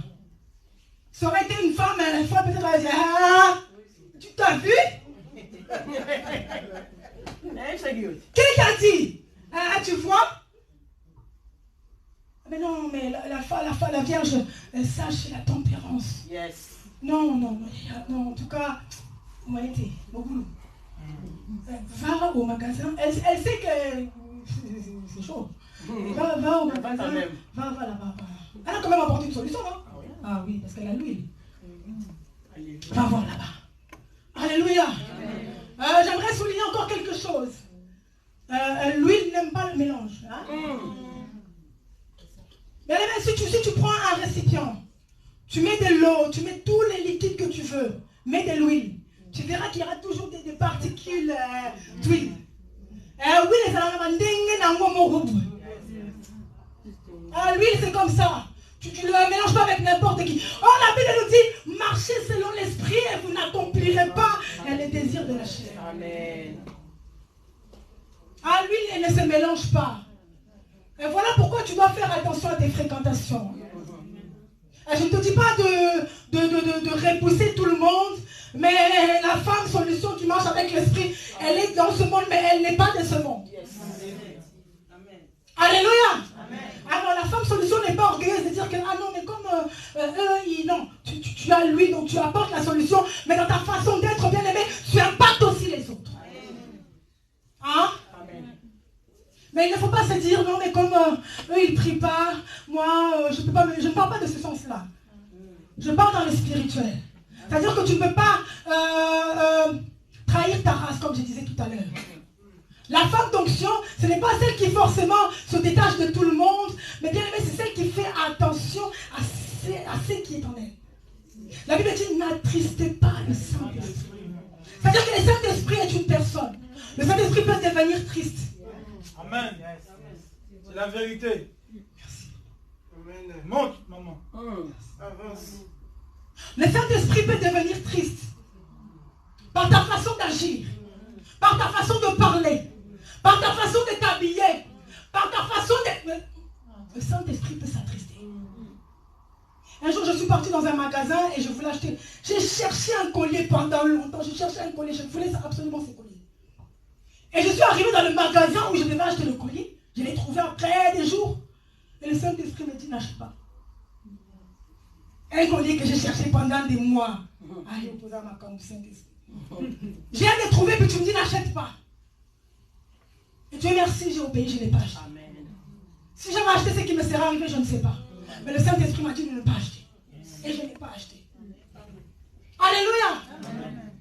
Ça aurait été une femme, une fois peut-être elle va dire, ah, tu t'as vu? Qui t'a dit? Ah, tu vois? Mais non, mais la Vierge, elle sache la tempérance.
Yes.
Non, en tout cas, humanité, mon boulot. Va au magasin, elle sait que c'est chaud. Va au magasin, va là-bas. Elle a quand même apporté une solution, non? Ah oui, parce qu'elle a l'huile. Va voir là-bas. Alléluia. J'aimerais souligner encore quelque chose. L'huile n'aime pas le mélange. Hein? Mais si tu prends un récipient, tu mets de l'eau, tu mets tous les liquides que tu veux, mets de l'huile. Tu verras qu'il y aura toujours des particules d'huile. L'huile, c'est comme ça. Tu ne le mélanges pas avec n'importe qui. Oh, la Bible nous dit, marchez selon l'esprit et vous n'accomplirez pas les désirs de la chair.
Amen.
L'huile, elle ne se mélange pas. Et voilà pourquoi tu dois faire attention à tes fréquentations. Je ne te dis pas de repousser tout le monde, mais la femme solution qui marche avec l'esprit, elle est dans ce monde, mais elle n'est pas de ce monde. Alléluia. Alors la femme solution n'est pas orgueilleuse de dire que, ah non, mais comme non, tu as lui, donc tu apportes la solution, mais dans ta façon d'être bien aimé, tu impactes aussi les autres. Hein? Mais il ne faut pas se dire, non, mais comme eux, ils ne prient pas, moi, je ne parle pas de ce sens-là. Je parle dans le spirituel. C'est-à-dire que tu ne peux pas trahir ta race, comme je disais tout à l'heure. La femme d'onction, ce n'est pas celle qui forcément se détache de tout le monde, mais bien aimé, c'est celle qui fait attention à ce qui est en elle. La Bible dit, n'attristez pas le Saint-Esprit. C'est-à-dire que le Saint-Esprit est une personne. Le Saint-Esprit peut devenir triste.
Amen. C'est la vérité.
Merci.
Amen. Monte, maman. Avance.
Le Saint-Esprit peut devenir triste. Par ta façon d'agir. Par ta façon de parler. Par ta façon de t'habiller. Par ta façon de... Le Saint-Esprit peut s'attrister. Un jour, je suis partie dans un magasin et je voulais acheter... J'ai cherché un collier pendant longtemps. Je cherchais un collier. Je voulais absolument ce collier. Et je suis arrivée dans le magasin où je devais acheter le collier. Je l'ai trouvé après des jours. Et le Saint-Esprit me dit, n'achète pas. Un collier que j'ai cherché pendant des mois. Allez, opposé à ma camp du Saint-Esprit. Je viens de trouver, puis tu me dis, n'achète pas. Et Dieu merci, j'ai obéi, je n'ai pas acheté. Amen. Si j'avais acheté ce qui me serait arrivé, je ne sais pas. Mais le Saint-Esprit m'a dit de ne pas acheter. Et je n'ai pas acheté. Alléluia. Amen.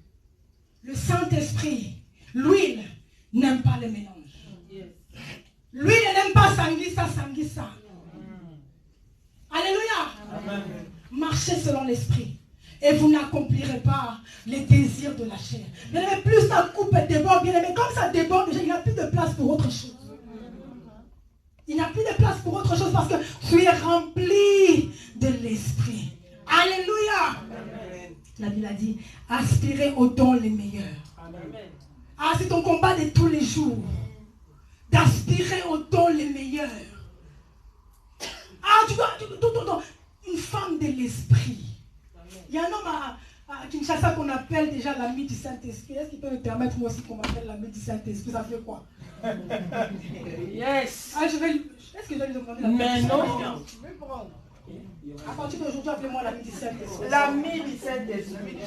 Le Saint-Esprit, l'huile, n'aime pas le mélange. L'huile n'aime pas sanguissa. Alléluia. Amen. Marchez selon l'esprit. Et vous n'accomplirez pas les désirs de la chair. Bien aimé, plus ta coupe déborde, bien aimé, comme ça déborde, déjà, il n'y a plus de place pour autre chose. Il n'y a plus de place pour autre chose parce que tu es rempli de l'esprit. Alléluia. Amen. La Bible a dit, aspirez aux dons les meilleurs. Amen. Ah, c'est ton combat de tous les jours. D'aspirer aux dons les meilleurs. Ah, tu dois, une femme de l'esprit. Il y a un homme à Kinshasa qu'on appelle déjà l'ami du Saint-Esprit. Est-ce qu'il peut me permettre moi aussi qu'on m'appelle l'ami du Saint-Esprit? Ça fait quoi?
Yes.
Ah, est-ce que je vais lui demander la
Mais non.
Je vais prendre. À partir d'aujourd'hui, appelez-moi l'ami du Saint-Esprit.
L'ami du Saint-Esprit.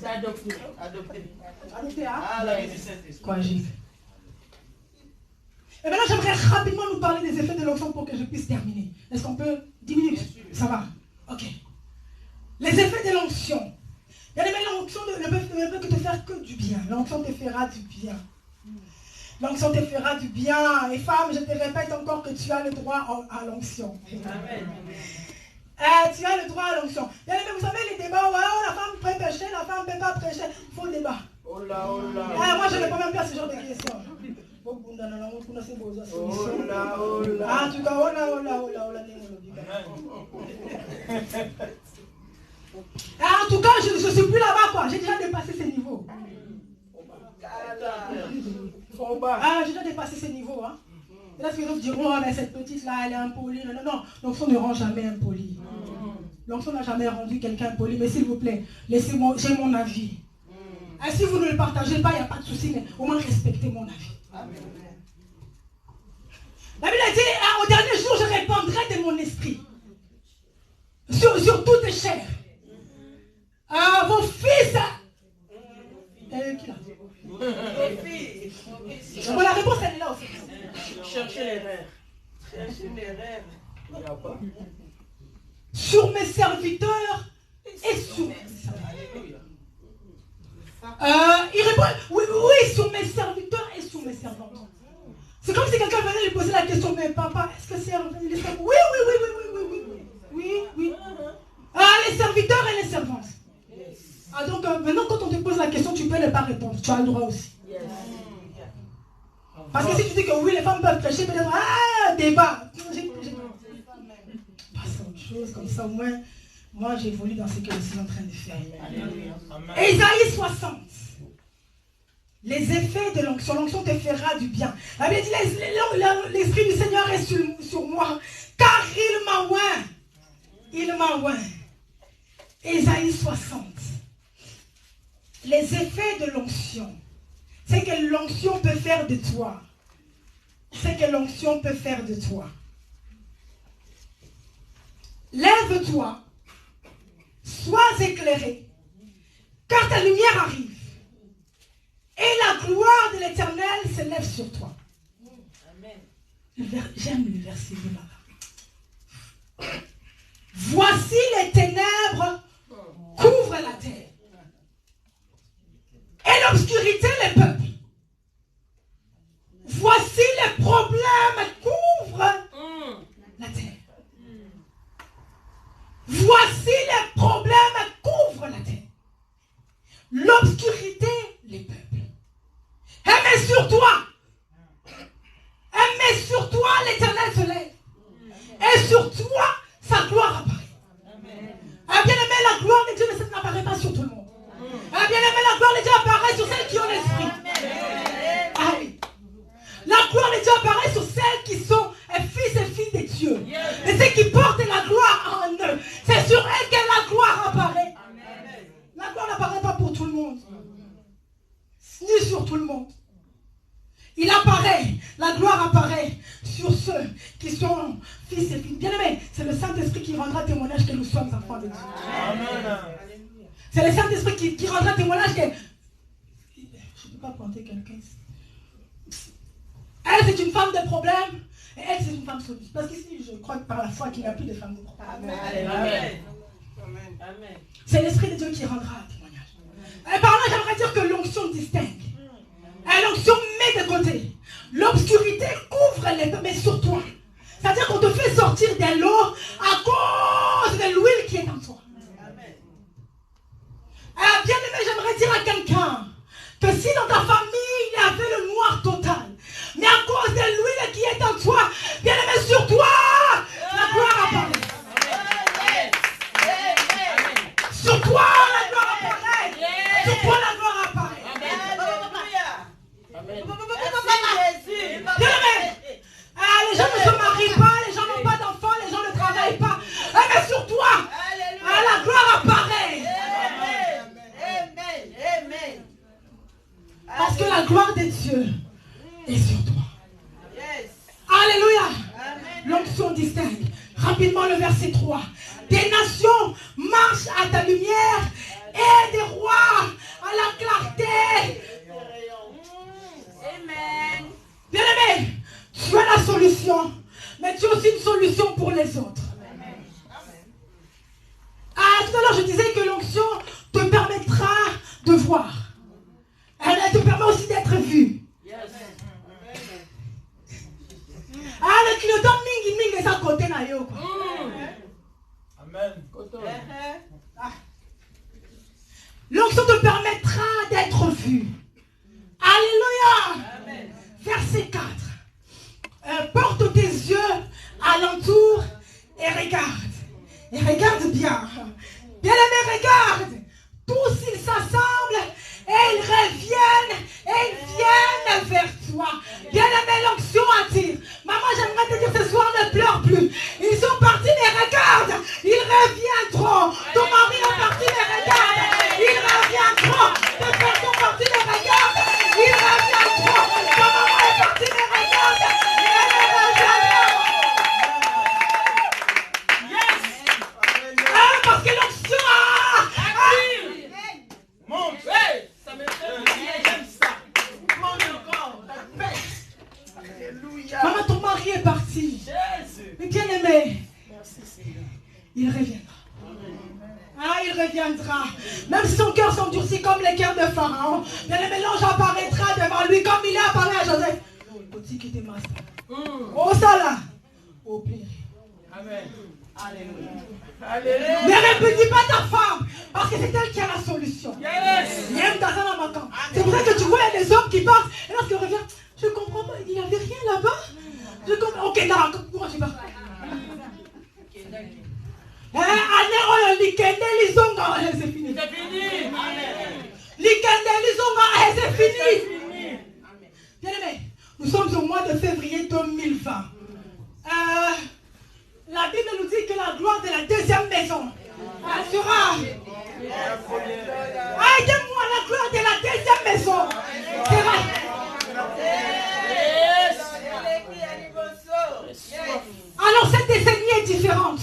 C'est adopté.
Adopté, hein?
Ah, l'ami du Saint-Esprit.
Quoi, j'ai fait? Et maintenant, j'aimerais rapidement nous parler des effets de l'onction pour que je puisse terminer. Est-ce qu'on peut? 10 minutes? Ça va? Ok. Les effets de l'onction. L'onction ne peut que te faire que du bien. L'onction te fera du bien. L'onction te fera du bien. Et femme, je te répète encore que tu as le droit à l'onction. Amen. Tu as le droit à l'onction. Vous savez les débats, la femme peut prêcher, la femme ne peut pas prêcher. Faux débat.
Oh là, oh là.
Moi, je ne réponds même pas à ce genre de questions. Oh là, oh là. En tout cas, oh là. En tout cas, je ne suis plus là-bas, quoi. J'ai déjà dépassé ces niveaux. J'ai déjà dépassé ces niveaux, hein. Là, ce que les autres diront, mais cette petite-là, elle est impolie. Non. Donc, on ne rend jamais impoli. L'onction n'a jamais rendu quelqu'un poli, mais s'il vous plaît, laissez-moi, j'ai mon avis. Et si vous ne le partagez pas, il n'y a pas de souci, mais au moins respectez mon avis.
Amen.
La Bible a dit, au dernier jour, je répandrai de mon esprit sur toute chair. Vos fils. Qui l'a dit?
Vos filles.
Bon, la réponse, elle est là aussi.
Cherchez l'erreur. Cherchez l'erreur. Il n'y a pas.
Sur mes serviteurs et sur mes serviteurs. Il répond, oui, sur mes serviteurs et sur mes servantes. C'est comme si quelqu'un venait lui poser la question, mais papa, est-ce que c'est les servantes? Oui. Les serviteurs et les servantes. Donc maintenant, quand on te pose la question, tu peux ne pas répondre. Tu as le droit aussi. Parce que si tu dis que oui, les femmes peuvent prêcher, peut-être, débat. Passe à autre chose, comme ça au moins, moi j'évolue dans ce que je suis en train de faire. Ésaïe 60. Les effets de l'onction. L'onction te fera du bien. La Bible dit, l'Esprit du Seigneur est sur moi, car il m'a oint. Il m'a oint. Ésaïe 60. Les effets de l'onction. C'est que l'onction peut faire de toi. C'est que l'onction peut faire de toi. Lève-toi, sois éclairé, car ta lumière arrive. Et la gloire de l'Éternel se lève sur toi. J'aime le verset de là. Voici les ténèbres couvrent la terre. Et l'obscurité les peuples. Voici les problèmes couvrent la terre. Voici les problèmes couvrent la terre. L'obscurité les peuples. Mais sur toi, l'Éternel se lève. Et sur toi, sa gloire apparaît. Bien aimé, la gloire de Dieu n'apparaît pas sur tout le monde. Bien aimé, la gloire de Dieu apparaît sur celles qui ont l'esprit. Ah oui. La gloire de Dieu apparaît sur celles qui sont fils et filles de Dieu. Et ceux qui portent la gloire en eux. C'est sur elles que la gloire apparaît. La gloire n'apparaît pas pour tout le monde. Ni sur tout le monde. Il apparaît, la gloire apparaît sur ceux qui sont fils et filles. Bien aimé, c'est le Saint-Esprit qui rendra témoignage que nous sommes enfants de Dieu. Amen. C'est le Saint-Esprit qui rendra témoignage que... Je ne peux pas pointer quelqu'un ici. Elle, c'est une femme de problème. Et elle, c'est une femme solution. Parce qu'ici, je crois que par la foi qu'il n'y a plus de femmes de problème.
Amen.
C'est l'Esprit de Dieu qui rendra témoignage. Et par là, j'aimerais dire que l'onction distingue. Et l'onction met de côté. L'obscurité couvre les deux, mais sur toi. C'est-à-dire qu'on te fait sortir de l'eau à cause de l'huile qui est en toi. Bien aimé, j'aimerais dire à quelqu'un que si dans ta famille, il y avait le noir total, mais à cause de l'huile qui est en toi, bien aimé, sur toi, la gloire apparaît. Sur toi, la gloire apparaît. Sur toi, la gloire apparaît. Bien aimé, les gens ne se marient pas, les gens n'ont pas d'enfants, les gens ne travaillent pas. Mais sur toi, la gloire apparaît. Parce que la gloire de Dieu est sur toi. Alléluia. L'onction distingue. Rapidement le verset 3. Des nations marchent à ta lumière et des rois à la clarté.
Amen.
Bien aimé, tu as la solution, mais tu as aussi une solution pour les autres. Tout à l'heure, je disais que l'onction te permettra de voir. Elle te permet aussi d'être vu. Le clignotant mingi est à côté na yo.
Amen.
L'onction te permettra d'être vu. Alléluia. Verset 4. Porte tes yeux alentour et regarde. Et regarde bien. Bien aimé, regarde. Tous ils s'assemblent et ils reviennent et ils viennent vers toi. Bien aimé, l'onction attire. Maman, j'aimerais te dire ce soir, ne pleure plus. Ils sont partis, mais regarde, ils reviennent il reviendra. Même si son cœur s'endurcit comme les cœurs de Pharaon, bien-aimé, l'ange apparaîtra devant lui comme il est apparu à Joseph. Oh, ça là. Oh, pire.
Amen. Alléluia.
Ne répudie pas ta femme, parce que c'est elle qui a la solution.
Yes.
C'est pour ça que tu vois, il y a des hommes qui partent, et lorsqu'ils reviennent, je ne comprends pas, il n'y avait rien là-bas. Je comprends. Ok, d'accord, pourquoi tu pars? C'est fini.
C'est fini.
C'est fini. Bien-aimé, nous sommes au mois de février 2020. La Bible nous dit que la gloire de la deuxième maison sera. Aidez-moi, la gloire de la deuxième maison sera. Alors cette décennie est différente.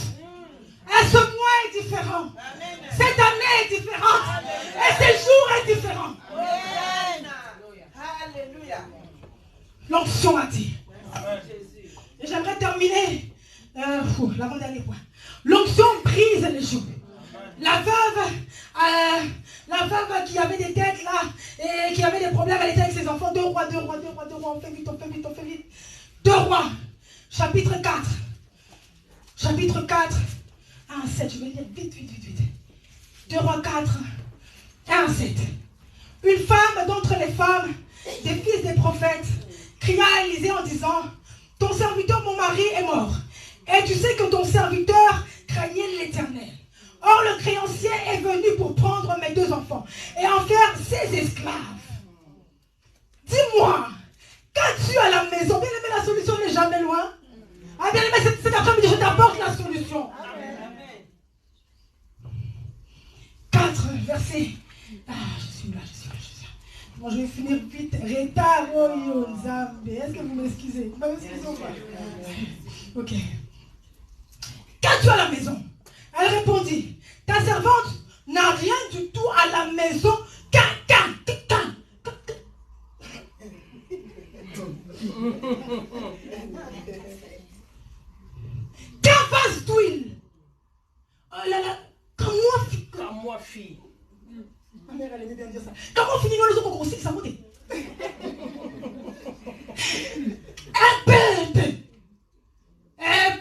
Et ce mois est différent. Cette année est différente. Et ce jour est différent. L'onction a dit. Et j'aimerais terminer. L'avant-dernier point. L'onction brise les joues. La veuve qui avait des têtes là et qui avait des problèmes, elle était avec ses enfants. 2 rois, on fait vite. 2 rois, chapitre 4. Chapitre 4, 1 à 7. Je vais lire vite. 2 rois 4, 1 à 7. Une femme d'entre les femmes, des fils des prophètes, cria à Élisée en disant: ton serviteur, mon mari, est mort. Et tu sais que ton serviteur craignait l'Éternel. Or, le créancier est venu pour prendre mes 2 enfants et en faire ses esclaves. Dis-moi, qu'as-tu à la maison? Bien aimé, la solution n'est jamais loin. Ah, bien aimé, cet après-midi, je t'apporte la solution. 4, verset. Je suis là. Bon, je vais finir vite. Retaro Nzambe. Est-ce que vous m'excusez? Vous m'excusez ou pas? Ok. Qu'as-tu à la maison? Elle répondit: ta servante n'a rien du tout à la maison. Qu'un vase d'huile. Oh là là. Comme moi, fille. Ma mère, elle aimait bien dire ça. Comment finit-nous les autres grossis, ça monte? Un peu.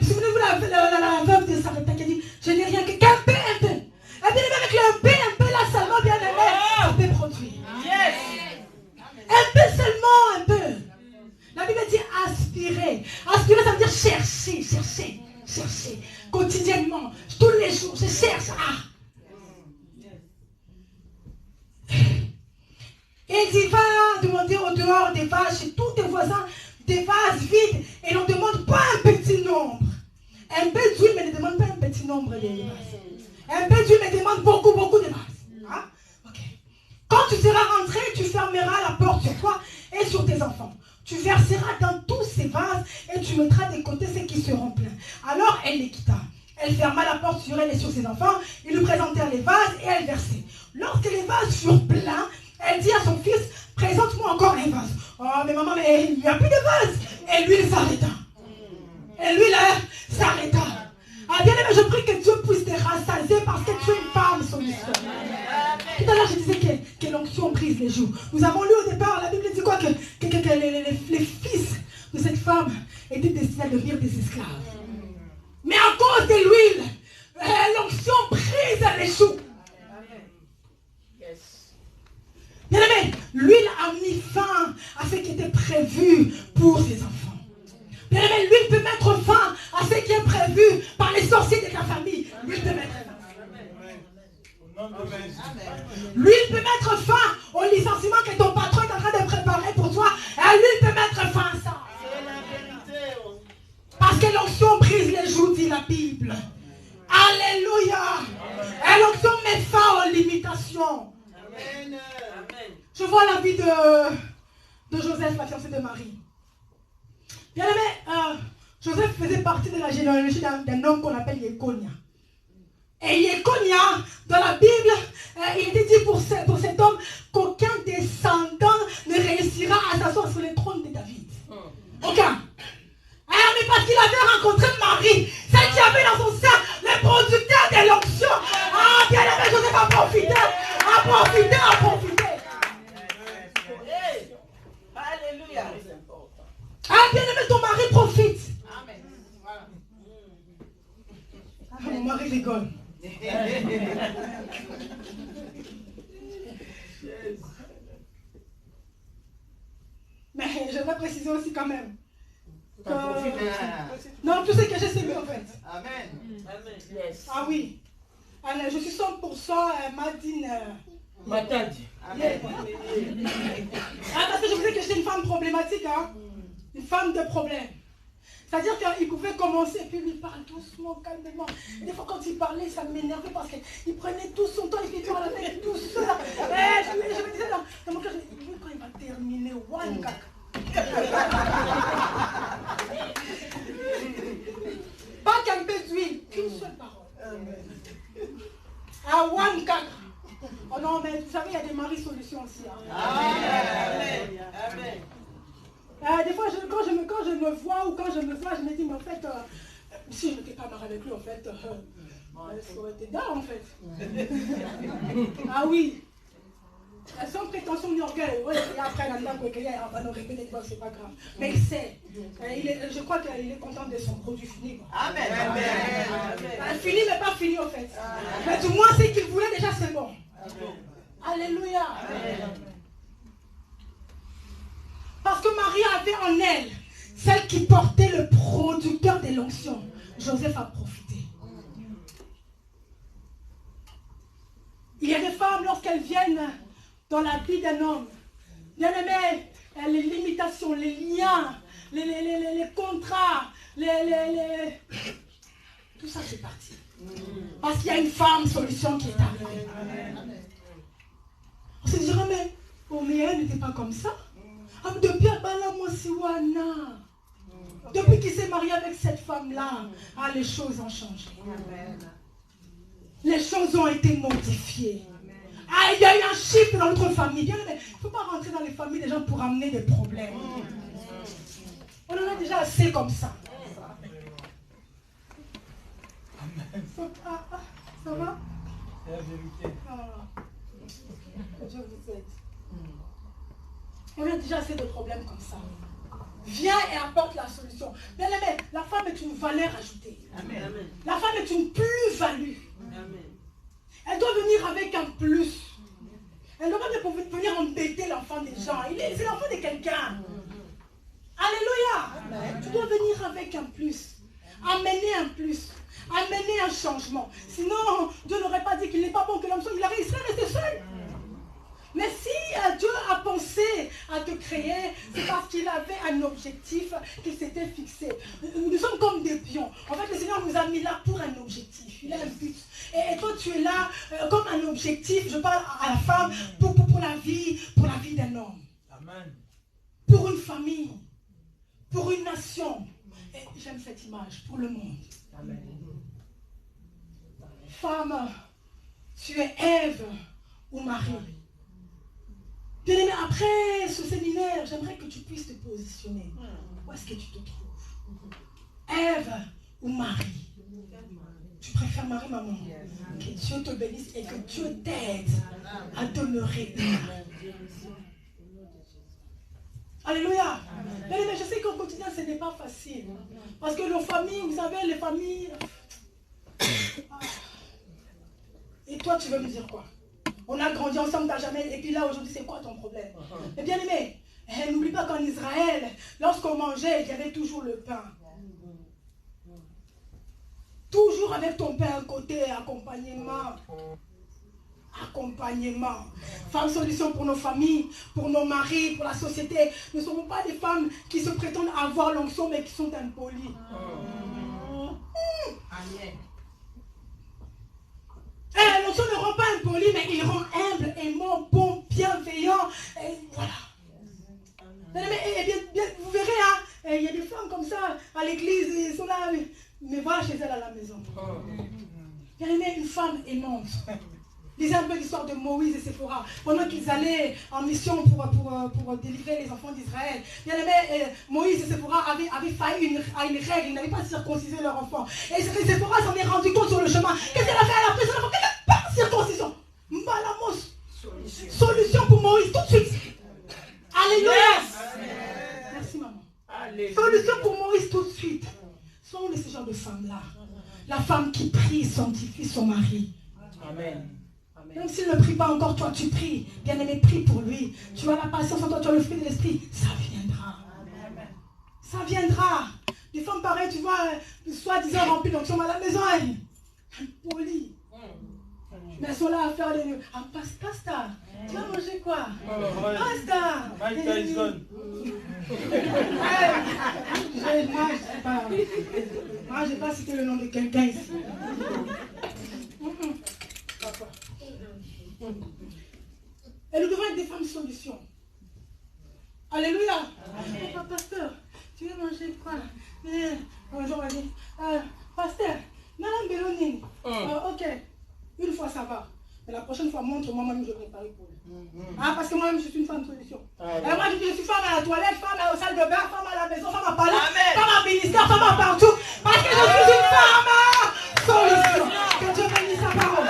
Souvenez-vous la veuve de Sarepta qui a dit: je n'ai rien qu'un peu. Et bien avec le un peu là seulement, bien aimé, ça peut produire.
Yes.
Un peu seulement, un peu. La Bible dit aspirer. Aspirer, ça veut dire chercher. Quotidiennement, tous les jours, je cherche. Et il va demander au dehors des vases, chez tous tes voisins, des vases vides. Et on ne demande pas un petit nombre. Un peu d'huile, mais ne demande pas un petit nombre de vases. Un peu d'huile, mais demande beaucoup de vases. Okay. Quand tu seras rentré, tu fermeras la porte sur toi et sur tes enfants. Tu verseras dans tous ces vases et tu mettras de côté ceux qui seront pleins. Alors elle les quitta. Elle ferma la porte sur elle et sur ses enfants. Ils lui présentèrent les vases et elle versait. Lorsque les vases furent pleins, elle dit à son fils: présente-moi encore un vase. Oh mais maman, mais il n'y a plus de vase. Et l'huile s'arrêta. Ah bien aimé, je prie que Dieu puisse te rassasier parce que tu es une femme solution. Tout à l'heure je disais que l'onction brise les joues. Nous avons lu au départ, la Bible dit quoi? Que les fils de cette femme étaient destinés à devenir des esclaves. Mais à cause de l'huile, l'onction brise les joues. Bien aimé, l'huile a mis fin à ce qui était prévu pour ses enfants. Bien aimé, l'huile peut mettre fin à ce qui est prévu par les sorciers de ta famille. L'huile peut mettre fin. L'huile peut mettre fin au licenciement que ton patron est en train de préparer pour toi. Et l'huile peut mettre fin à ça. Parce que l'onction brise les joues, dit la Bible. Alléluia. Et l'onction met fin aux limitations. Amen. Je vois la vie de Joseph, la fiancée de Marie. Bien aimé, Joseph faisait partie de la généalogie d'un homme qu'on appelle Yekonia. Et Yekonia, dans la Bible, il était dit pour cet homme qu'aucun descendant ne réussira à s'asseoir sur le trône de David. Aucun. Mais parce qu'il avait rencontré Marie, celle qui avait dans son sein le producteur de l'onction. Bien aimé, je profiter, à profiter.
Alléluia.
Ah, bien aimé, ton mari profite.
Amen.
Ah, mon mari rigole. Mais je vais préciser aussi quand même. Non, tout ce que j'ai, c'est mieux en fait.
Amen.
Yes.
Ah oui. Alors, je suis 100% Madine.
Matadi.
Amen.
Ah, parce que je vous dis que j'étais une femme problématique, hein. Une femme de problème. C'est-à-dire qu'il pouvait commencer, puis il parle doucement, calmement. Et des fois, quand il parlait, ça m'énervait parce qu'il prenait tout son temps, il fait tout à la tête, tout seul. Je me disais, dans mon cœur, quand il va terminer, one caca. Pas qu'un peu d'huile, qu'une seule parole. Ah, one caca. Oh non, mais vous savez, il y a des maris solutions aussi. Hein.
Amen. Amen.
Des fois, quand je me vois ou quand je me vois, je me dis, mais en fait, si je n'étais pas mariée avec lui, en fait, ça aurait été dingue, en fait. Ah oui. Sans prétention ni orgueil. Ouais, et après, la dame, on va nous répéter, c'est pas grave. Mais il sait. Je crois qu'il est content de son produit fini. Quoi.
Amen. Amen.
Fini, mais pas fini, en fait. Mais du moins, c'est qu'il voulait déjà, c'est bon. Alléluia. Parce que Marie avait en elle celle qui portait le producteur de l'onction. Joseph a profité. Il y a des femmes, lorsqu'elles viennent dans la vie d'un homme, bien aimé, les limitations, les liens, les contrats, tout ça c'est parti. Parce qu'il y a une femme solution qui est arrivée. On se dirait, mais elle n'était pas comme ça. Depuis Abala Mosiwana, depuis qu'il s'est marié avec cette femme-là, les choses ont changé. Les choses ont été modifiées. Il y a eu un shift dans notre famille. Il ne faut pas rentrer dans les familles des gens pour amener des problèmes. On en a déjà assez comme ça. Ça va?
C'est la vérité.
Dieu vous aide. On a déjà assez de problèmes comme ça. Viens et apporte la solution. Bien aimé, la femme est une valeur ajoutée.
Amen.
La femme est une plus-value.
Amen.
Elle doit venir avec un plus. Elle ne doit pas venir embêter l'enfant des gens. C'est l'enfant de quelqu'un. Alléluia. Tu dois venir avec un plus. Amener un plus. Amener un changement. Sinon, Dieu n'aurait pas dit qu'il n'est pas bon que l'homme soit. Il serait resté seul. Mais si Dieu a pensé à te créer, c'est parce qu'il avait un objectif qu'il s'était fixé. Nous sommes comme des pions. En fait, le Seigneur nous a mis là pour un objectif. Il a un but. Et toi, tu es là comme un objectif. Je parle à la femme pour la vie d'un homme.
Amen.
Pour une famille. Pour une nation. Et j'aime cette image. Pour le monde.
Amen.
Femme, tu es Ève ou Marie. Bien aimé, après ce séminaire, j'aimerais que tu puisses te positionner. Où est-ce que tu te trouves? Ève ou Marie? Tu préfères Marie, maman? Que Dieu te bénisse et que Dieu t'aide à demeurer. Alléluia. Bien aimé, je sais qu'au quotidien, ce n'est pas facile. Parce que nos familles, vous savez, les familles... Et toi, tu veux me dire quoi? On a grandi ensemble, t'as jamais... Et puis là, aujourd'hui, c'est quoi ton problème? Mais bien aimé, n'oublie pas qu'en Israël, lorsqu'on mangeait, il y avait toujours le pain. Toujours avec ton pain à côté, accompagnement. Accompagnement. Femmes solution pour nos familles, pour nos maris, pour la société. Nous ne sommes pas des femmes qui se prétendent avoir l'onction, mais qui sont impolies.
Amen.
L'onction ne rend pas impoli, mais il rend humble, aimant, bon, bienveillant. Et voilà. Mais vous verrez, hein, il y a des femmes comme ça à l'église, ils sont là, mais voilà chez elles à la maison. Il y a une femme aimante. Lisez un peu l'histoire de Moïse et Séphora. Pendant qu'ils allaient en mission pour délivrer les enfants d'Israël, Moïse et Séphora avaient failli à une règle. Ils n'avaient pas circoncisé leur enfant. Et Séphora s'en est rendu compte sur le chemin. Qu'est-ce qu'elle a fait à la prison? Pas circoncision. Malamos. femme qui prie sanctifie son mari.
Amen.
Même s'il ne prie pas encore, toi tu pries. Bien-aimé, prie pour lui. Tu as la patience en toi, tu as le fruit de l'esprit. Ça viendra. Ça viendra. Des femmes pareilles, tu vois, soi-disant remplies d'onction à la maison, impolies. Mais elles sont là à faire des... Ah, pasta, tu vas manger quoi? Pasta.
Mike Tyson.
Moi, je n'ai pas cité le nom de quelqu'un ici. Et nous devons être des femmes solutions. Alléluia. Amen. Pasteur, tu veux manger quoi? Un jour, on va dire, pasteur, Madame Bélonine. Ok, une fois ça va. Mais la prochaine fois, montre-moi, moi-même, je prépare pour lui. Parce que moi-même, je suis une femme solution. Et moi, je suis femme à la toilette, femme à la salle de bain, femme à la maison, femme à parler, femme à ministère, femme à partout. Parce que je suis une femme solution. Que Dieu bénisse sa parole.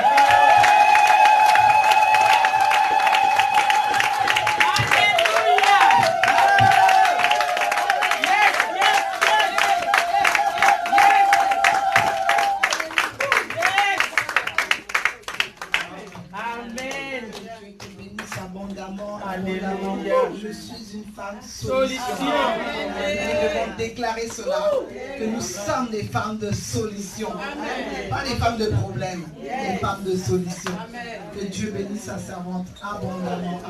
Je suis une femme solution. Nous devons déclarer cela, que nous sommes des femmes de solution. Pas des femmes de problème, des femmes de solution. Que Dieu bénisse sa servante abondamment.